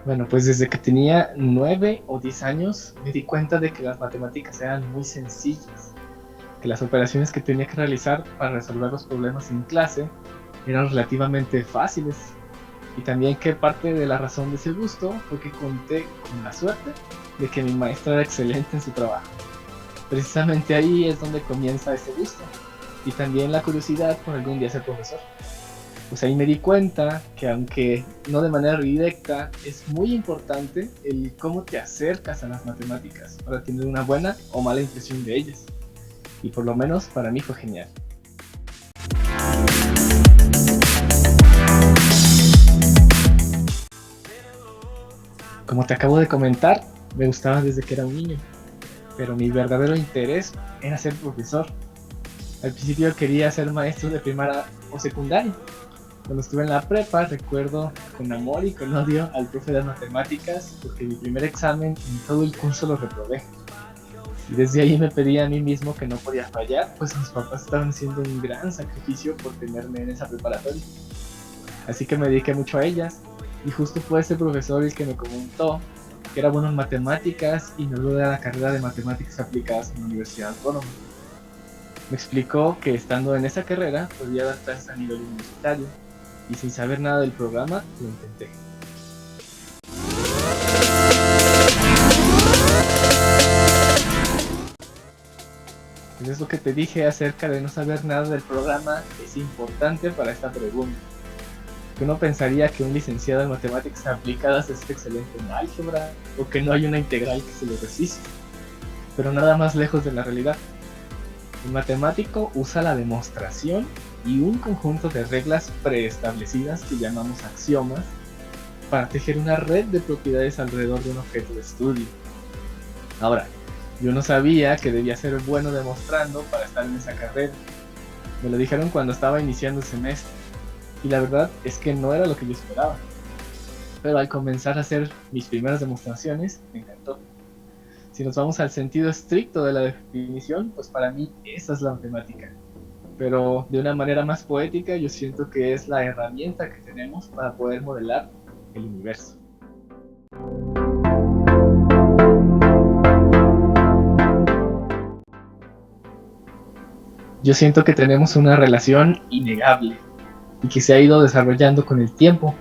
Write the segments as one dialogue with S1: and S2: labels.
S1: Bueno, pues desde que tenía 9 o 10 años me di cuenta de que las matemáticas eran muy sencillas, que las operaciones que tenía que realizar para resolver los problemas en clase eran relativamente fáciles y también que parte de la razón de ese gusto fue que conté con la suerte de que mi maestra era excelente en su trabajo. Precisamente ahí es donde comienza ese gusto y también la curiosidad por algún día ser profesor. Pues ahí me di cuenta que aunque no de manera directa, es muy importante el cómo te acercas a las matemáticas para tener una buena o mala impresión de ellas. Y por lo menos para mí fue genial. Como te acabo de comentar, me gustaba desde que era un niño, pero mi verdadero interés era ser profesor. Al principio quería ser maestro de primaria o secundaria. Cuando estuve en la prepa, recuerdo con amor y con odio al profe de matemáticas porque mi primer examen en todo el curso lo reprobé. Y desde ahí me pedí a mí mismo que no podía fallar, pues mis papás estaban haciendo un gran sacrificio por tenerme en esa preparatoria. Así que me dediqué mucho a ellas. Y justo fue ese profesor el que me comentó que era bueno en matemáticas y me habló de la carrera de matemáticas aplicadas en la Universidad Autónoma. Me explicó que estando en esa carrera podía dar clases a nivel universitario y sin saber nada del programa lo intenté. Pues es lo que te dije acerca de no saber nada del programa, es importante para esta pregunta. Que uno pensaría que un licenciado en matemáticas aplicadas es excelente en álgebra o que no hay una integral que se le resista, pero nada más lejos de la realidad. El matemático usa la demostración y un conjunto de reglas preestablecidas que llamamos axiomas para tejer una red de propiedades alrededor de un objeto de estudio. Ahora, yo no sabía que debía ser bueno demostrando para estar en esa carrera. Me lo dijeron cuando estaba iniciando el semestre y la verdad es que no era lo que yo esperaba. Pero al comenzar a hacer mis primeras demostraciones, me encantó. Si nos vamos al sentido estricto de la definición, pues para mí esa es la matemática. Pero de una manera más poética, yo siento que es la herramienta que tenemos para poder modelar el universo. Yo siento que tenemos una relación innegable y que se ha ido desarrollando con el tiempo.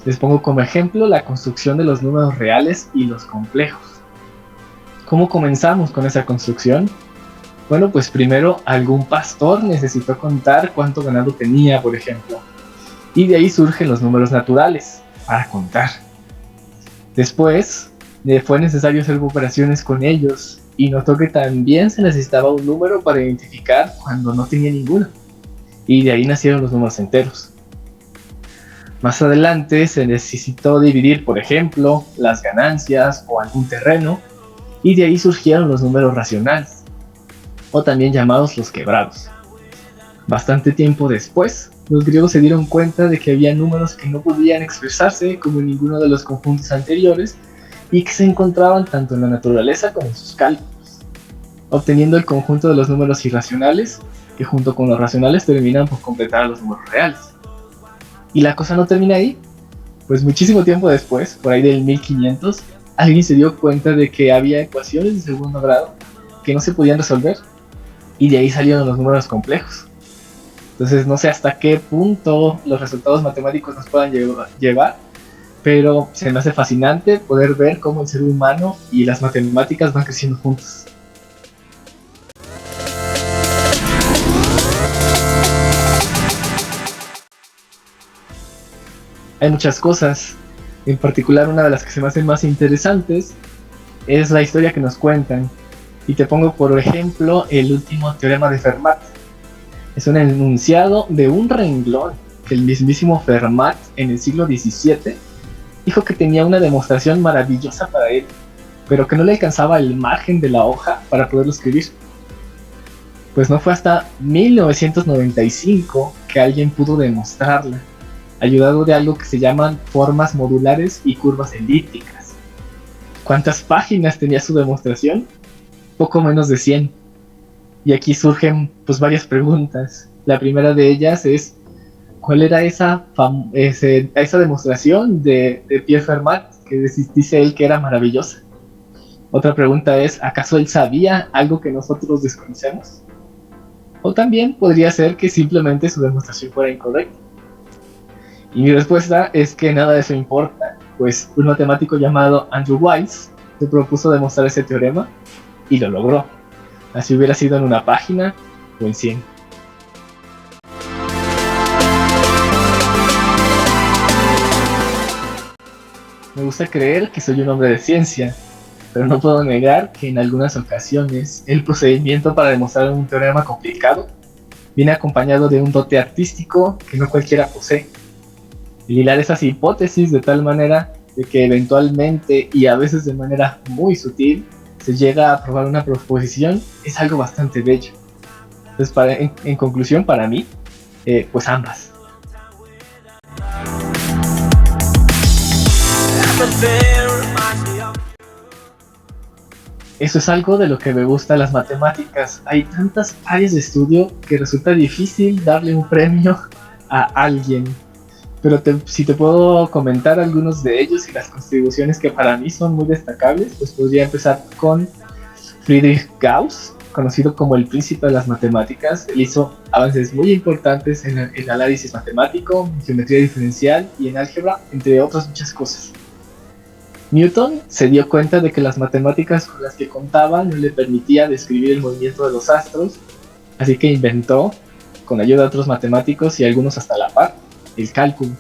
S1: Les pongo como ejemplo la construcción de los números reales y los complejos. ¿Cómo comenzamos con esa construcción? Bueno, pues primero algún pastor necesitó contar cuánto ganado tenía, por ejemplo, y de ahí surgen los números naturales para contar. Después fue necesario hacer operaciones con ellos y notó que también se necesitaba un número para identificar cuando no tenía ninguno, y de ahí nacieron los números enteros. Más adelante se necesitó dividir, por ejemplo, las ganancias o algún terreno, y de ahí surgieron los números racionales, o también llamados los quebrados. Bastante tiempo después, los griegos se dieron cuenta de que había números que no podían expresarse como ninguno de los conjuntos anteriores y que se encontraban tanto en la naturaleza como en sus cálculos, obteniendo el conjunto de los números irracionales, que junto con los racionales terminan por completar a los números reales. Y la cosa no termina ahí, pues muchísimo tiempo después, por ahí del 1500, alguien se dio cuenta de que había ecuaciones de segundo grado que no se podían resolver, y de ahí salieron los números complejos. Entonces no sé hasta qué punto los resultados matemáticos nos puedan llevar, pero se me hace fascinante poder ver cómo el ser humano y las matemáticas van creciendo juntos. Hay muchas cosas, en particular una de las que se me hacen más interesantes es la historia que nos cuentan. Y te pongo por ejemplo el último teorema de Fermat. Es un enunciado de un renglón que el mismísimo Fermat en el siglo XVII dijo que tenía una demostración maravillosa para él, pero que no le alcanzaba el margen de la hoja para poderlo escribir. Pues no fue hasta 1995 que alguien pudo demostrarla, ayudado de algo que se llaman formas modulares y curvas elípticas. ¿Cuántas páginas tenía su demostración? Poco menos de 100. Y aquí surgen pues varias preguntas. La primera de ellas es ¿cuál era esa demostración de Pierre Fermat que dice él que era maravillosa. Otra pregunta es, ¿acaso él sabía algo que nosotros desconocemos? O también podría ser que simplemente su demostración fuera incorrecta. Y mi respuesta es que nada de eso importa, pues un matemático llamado Andrew Wiles se propuso demostrar ese teorema y lo logró. Así hubiera sido en una página o en 100. Me gusta creer que soy un hombre de ciencia, pero no puedo negar que en algunas ocasiones el procedimiento para demostrar un teorema complicado viene acompañado de un dote artístico que no cualquiera posee. El hilar esas hipótesis de tal manera de que eventualmente y a veces de manera muy sutil se llega a probar una proposición es algo bastante bello. Entonces, en conclusión, para mí, pues ambas. Eso es algo de lo que me gusta las matemáticas. Hay tantas áreas de estudio que resulta difícil darle un premio a alguien. Pero si te puedo comentar algunos de ellos y las contribuciones que para mí son muy destacables, pues podría empezar con Friedrich Gauss, conocido como el príncipe de las matemáticas. Él hizo avances muy importantes en el análisis matemático, en geometría diferencial y en álgebra, entre otras muchas cosas. Newton se dio cuenta de que las matemáticas con las que contaba no le permitía describir el movimiento de los astros, así que inventó, con ayuda de otros matemáticos y algunos hasta la par, el cálculo.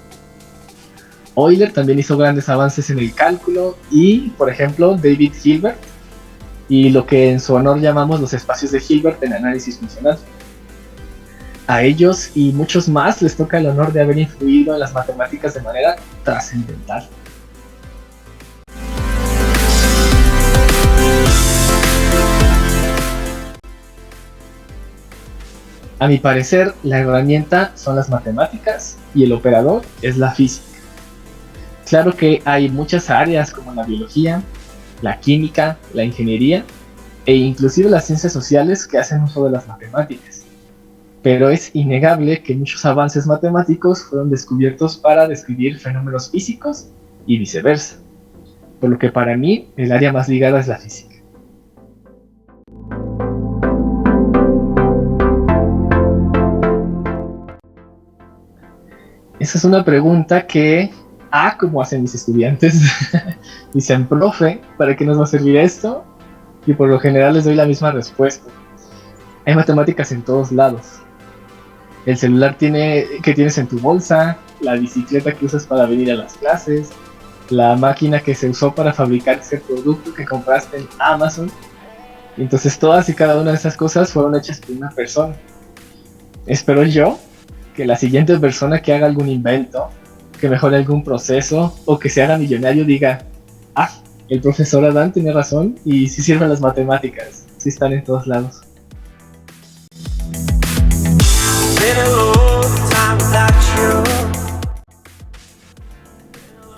S1: Euler también hizo grandes avances en el cálculo y, por ejemplo, David Hilbert y lo que en su honor llamamos los espacios de Hilbert en análisis funcional. A ellos y muchos más les toca el honor de haber influido en las matemáticas de manera trascendental. A mi parecer, la herramienta son las matemáticas y el operador es la física. Claro que hay muchas áreas como la biología, la química, la ingeniería e inclusive las ciencias sociales que hacen uso de las matemáticas. Pero es innegable que muchos avances matemáticos fueron descubiertos para describir fenómenos físicos y viceversa. Por lo que para mí el área más ligada es la física. Esa es una pregunta que, como hacen mis estudiantes, dicen, profe, ¿para qué nos va a servir esto? Y por lo general les doy la misma respuesta. Hay matemáticas en todos lados. El celular que tienes en tu bolsa, la bicicleta que usas para venir a las clases, la máquina que se usó para fabricar ese producto que compraste en Amazon. Entonces todas y cada una de esas cosas fueron hechas por una persona. Espero yo que la siguiente persona que haga algún invento, que mejore algún proceso o que se haga millonario diga, el profesor Adán tiene razón y sí sirven las matemáticas, sí están en todos lados.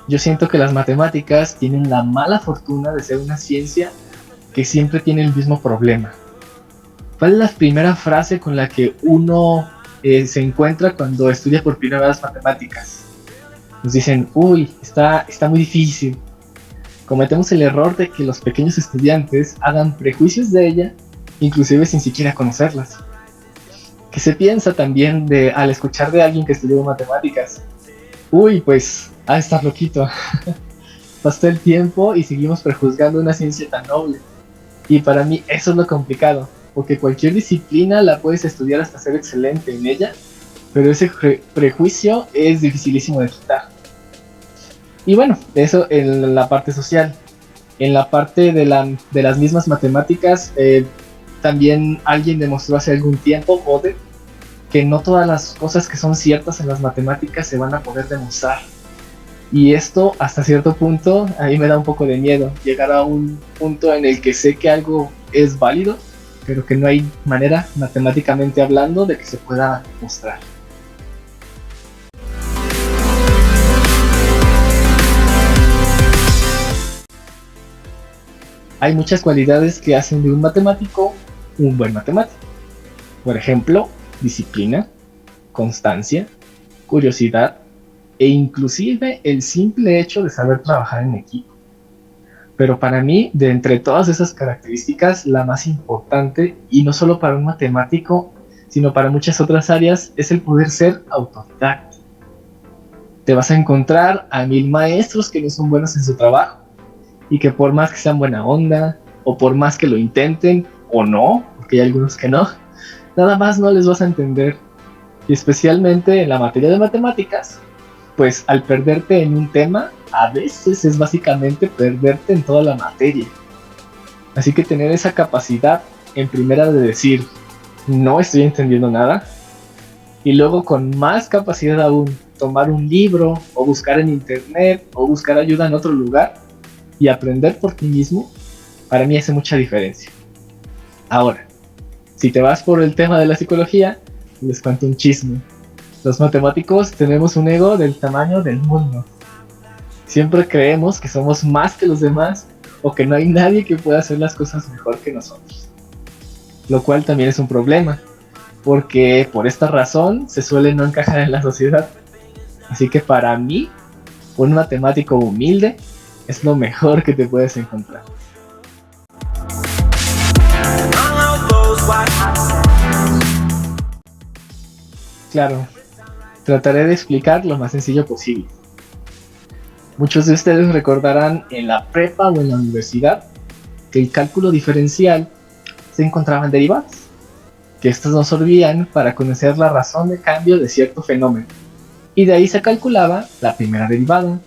S1: Yo siento que las matemáticas tienen la mala fortuna de ser una ciencia que siempre tiene el mismo problema. ¿Cuál es la primera frase con la que uno se encuentra cuando estudia por primera vez matemáticas? Nos dicen, está muy difícil. Cometemos el error de que los pequeños estudiantes hagan prejuicios de ella, inclusive sin siquiera conocerlas. ¿Qué se piensa también al escuchar de alguien que estudió matemáticas? Pues, está loquito. Pasó el tiempo y seguimos prejuzgando una ciencia tan noble. Y para mí eso es lo complicado, porque cualquier disciplina la puedes estudiar hasta ser excelente en ella, pero ese prejuicio es dificilísimo de quitar. Y bueno, eso en la parte social. En la parte de las mismas matemáticas, también alguien demostró hace algún tiempo, Gödel, que no todas las cosas que son ciertas en las matemáticas se van a poder demostrar. Y esto, hasta cierto punto, a mí me da un poco de miedo, llegar a un punto en el que sé que algo es válido, pero que no hay manera, matemáticamente hablando, de que se pueda mostrar. Hay muchas cualidades que hacen de un matemático un buen matemático. Por ejemplo, disciplina, constancia, curiosidad, e inclusive el simple hecho de saber trabajar en equipo. Pero para mí, de entre todas esas características, la más importante, y no solo para un matemático, sino para muchas otras áreas, es el poder ser autodidacta. Te vas a encontrar a 1000 maestros que no son buenos en su trabajo, y que por más que sean buena onda, o por más que lo intenten, o no, porque hay algunos que no, nada más no les vas a entender. Y especialmente en la materia de matemáticas, pues al perderte en un tema, a veces es básicamente perderte en toda la materia. Así que tener esa capacidad en primera de decir, no estoy entendiendo nada, y luego con más capacidad aún, tomar un libro, o buscar en internet, o buscar ayuda en otro lugar, y aprender por ti mismo, para mí hace mucha diferencia. Ahora, si te vas por el tema de la psicología, les cuento un chisme. Los matemáticos tenemos un ego del tamaño del mundo. Siempre creemos que somos más que los demás o que no hay nadie que pueda hacer las cosas mejor que nosotros. Lo cual también es un problema, porque por esta razón se suele no encajar en la sociedad. Así que para mí, un matemático humilde es lo mejor que te puedes encontrar. Claro, trataré de explicar lo más sencillo posible. Muchos de ustedes recordarán en la prepa o en la universidad que el cálculo diferencial se encontraba en derivadas, que estas nos servían para conocer la razón de cambio de cierto fenómeno, y de ahí se calculaba la primera derivada,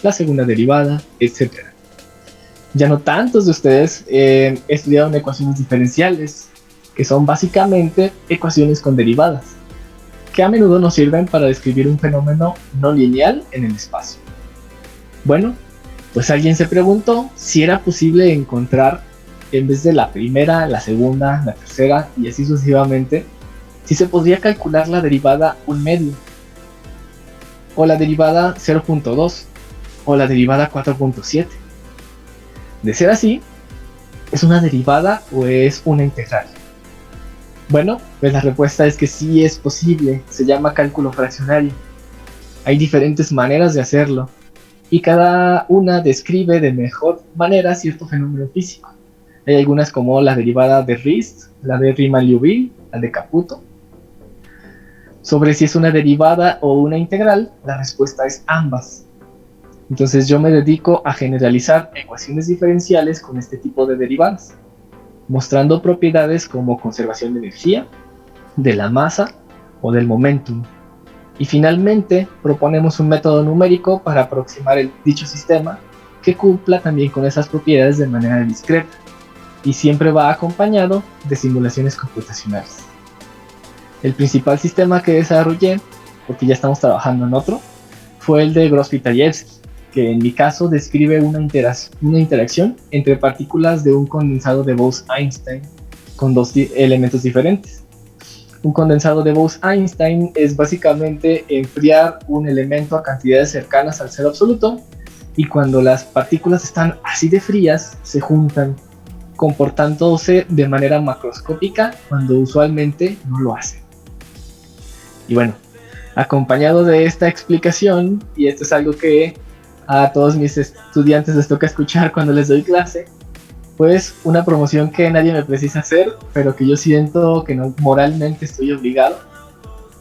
S1: la segunda derivada, etc. Ya no tantos de ustedes estudiaron ecuaciones diferenciales, que son básicamente ecuaciones con derivadas, que a menudo nos sirven para describir un fenómeno no lineal en el espacio. Bueno, pues alguien se preguntó si era posible encontrar, en vez de la primera, la segunda, la tercera y así sucesivamente, si se podría calcular la derivada 1/2, o la derivada 0.2, o la derivada 4.7. De ser así, ¿es una derivada o es una integral? Bueno, pues la respuesta es que sí es posible, se llama cálculo fraccionario. Hay diferentes maneras de hacerlo, y cada una describe de mejor manera cierto fenómeno físico. Hay algunas como la derivada de Riest, la de Riemann-Liouville, la de Caputo. Sobre si es una derivada o una integral, la respuesta es ambas. Entonces yo me dedico a generalizar ecuaciones diferenciales con este tipo de derivadas, mostrando propiedades como conservación de energía, de la masa o del momentum. Y finalmente proponemos un método numérico para aproximar dicho sistema que cumpla también con esas propiedades de manera discreta, y siempre va acompañado de simulaciones computacionales. El principal sistema que desarrollé, porque ya estamos trabajando en otro, fue el de Gross-Pitayevsky, que en mi caso describe una interacción entre partículas de un condensado de Bose-Einstein con dos elementos diferentes. Un condensado de Bose-Einstein es básicamente enfriar un elemento a cantidades cercanas al cero absoluto, y cuando las partículas están así de frías, se juntan, comportándose de manera macroscópica cuando usualmente no lo hacen. Y bueno, acompañado de esta explicación, y esto es algo que a todos mis estudiantes les toca escuchar cuando les doy clase, pues una promoción que nadie me precisa hacer, pero que yo siento que no, moralmente estoy obligado,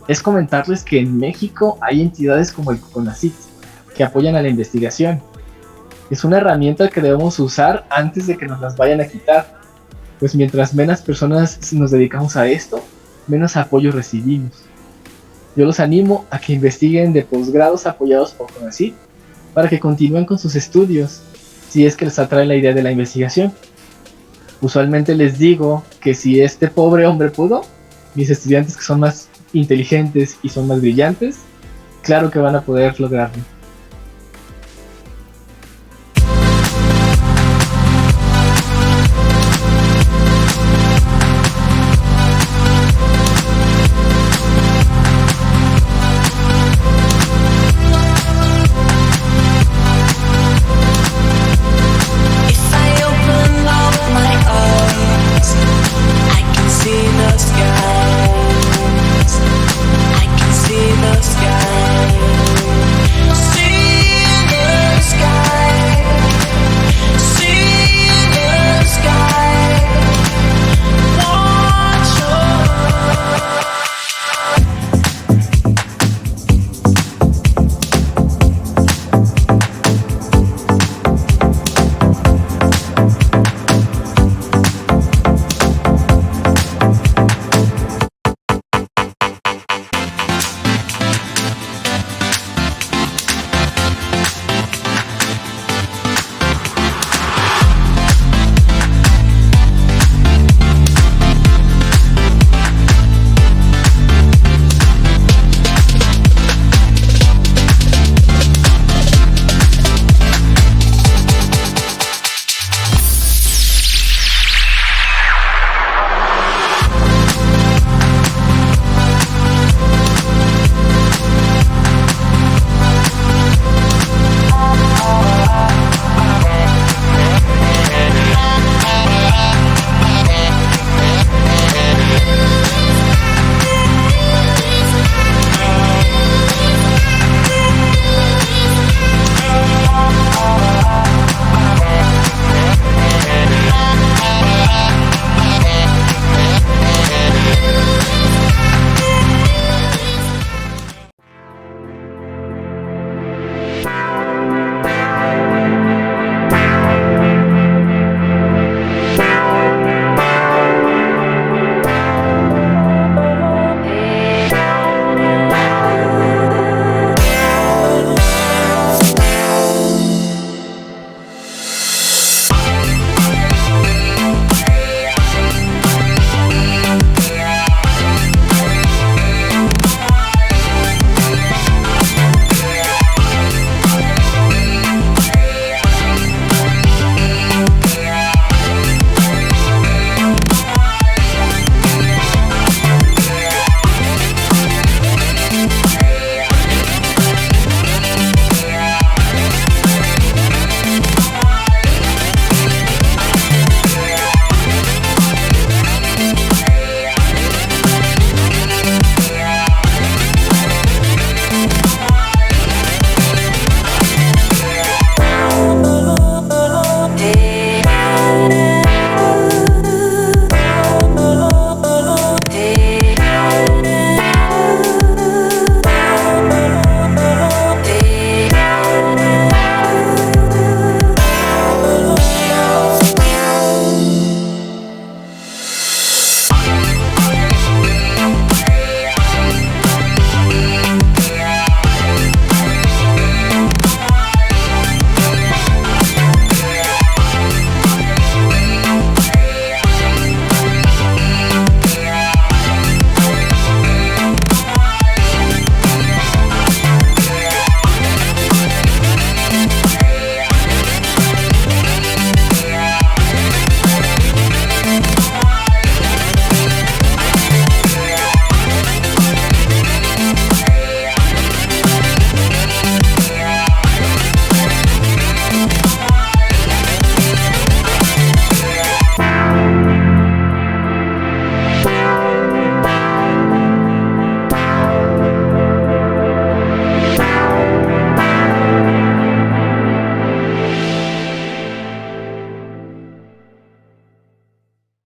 S1: es comentarles que en México hay entidades como el CONACYT que apoyan a la investigación. Es una herramienta que debemos usar antes de que nos las vayan a quitar, pues mientras menos personas nos dedicamos a esto, menos apoyo recibimos. Yo los animo a que investiguen de posgrados apoyados por CONACYT para que continúen con sus estudios, si es que les atrae la idea de la investigación. Usualmente les digo que si este pobre hombre pudo, mis estudiantes que son más inteligentes y son más brillantes, claro que van a poder lograrlo.